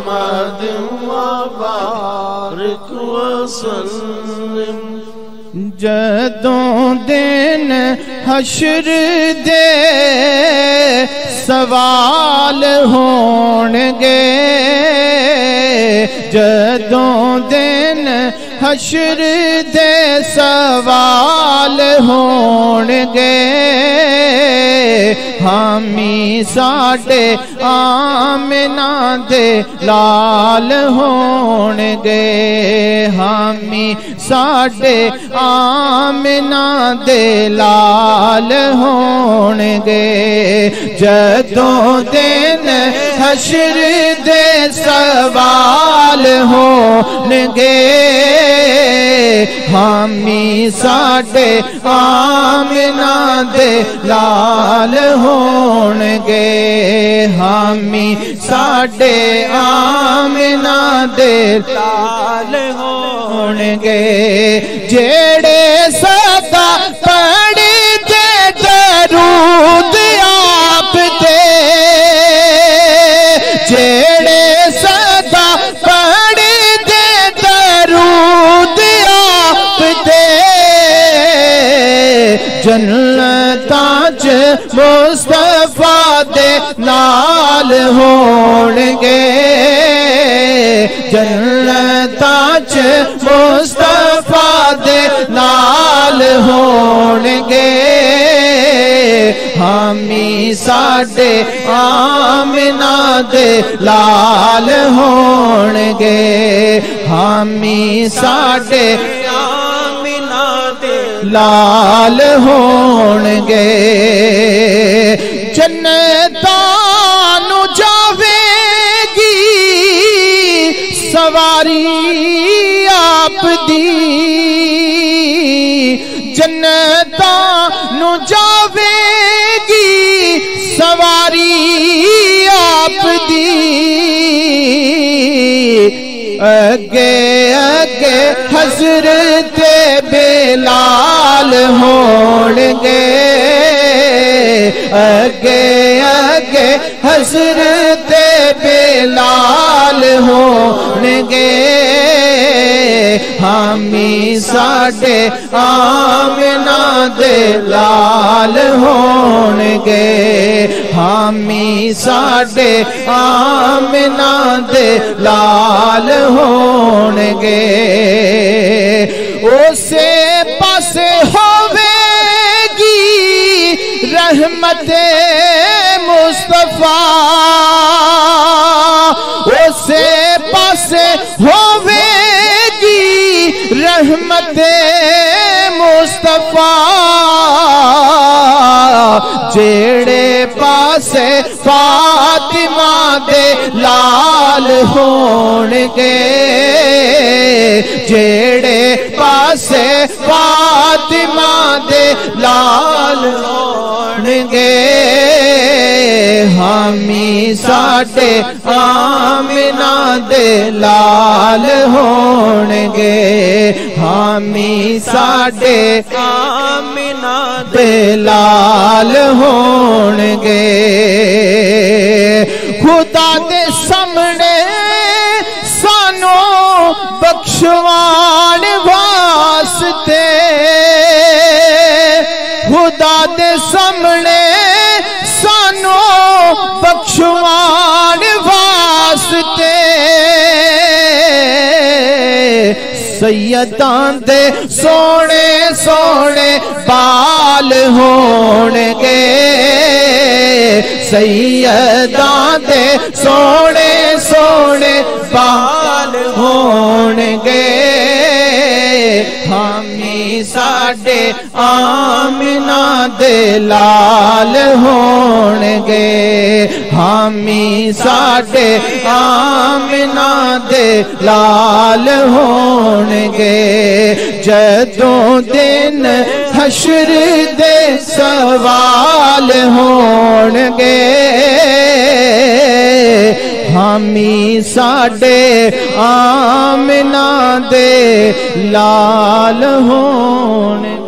محمد وبارك وسلم جدوں دن حشر دے سوال ہونگے جدوں دن حشر دے سوال ہونگے حامی ساڈے آمنہ دے لال ہونگے حامی ساڈے آمنہ دے لال ہونگے جدوں دن حشر دے سوال ہونگے حامی ساڈے آمنہ دے لال ہونگے حامی ساڈے آمنہ دے لال ہونگے جیڑے صدا پڑھی دے درود آپ دے جیڑے صدا پڑھی دے درود آپ دے جنتاں چ مصطفیٰ دے نال ہونگے جنتاں چ مصطفیٰ دے نال ہونگے حامی ساڈے آمنہ دے لال ہونگے حامی ساڈے آمنہ دے لال ہونگے جنتاں نو جاوے گی سواری آپ دی جنتاں نو جاوے گی سواری آپ دی اگے اگے حضرت بلال ہونگے اگے اگے حضرت بلال ہونگے حامی ساڈے آمنہ دے لال ہونگے حامی ساڈے آمنہ دے لال ہونگے اسے پاسے ہووے گی رحمت مصطفیٰ اسے پاسے ہووے گی رحمت مصطفیٰ جیڑے پاسے فاطمہ دے لال ہونگے جیڑے پاسے فاطمہ دے لال ہونگے حامی ساڈے آمنہ دے لال ہونگے حامی ساڈے آمنہ دے لال ہونگے خدا دے سامنے سانو بخشوان واسطے خدا دے سامنے سانو بخشوان واسطے سیداں دے سونے سونے بال ہونگے سیداں دے سونے سونے بال ہونگے حامی ساڈے آمنہ دے لال ہونگے حامی ساڈے آمنہ دے لال ہونگے جدوں دن حشر دے سوال ہونگے حامی ساڈے آمنہ دے لال ہونگے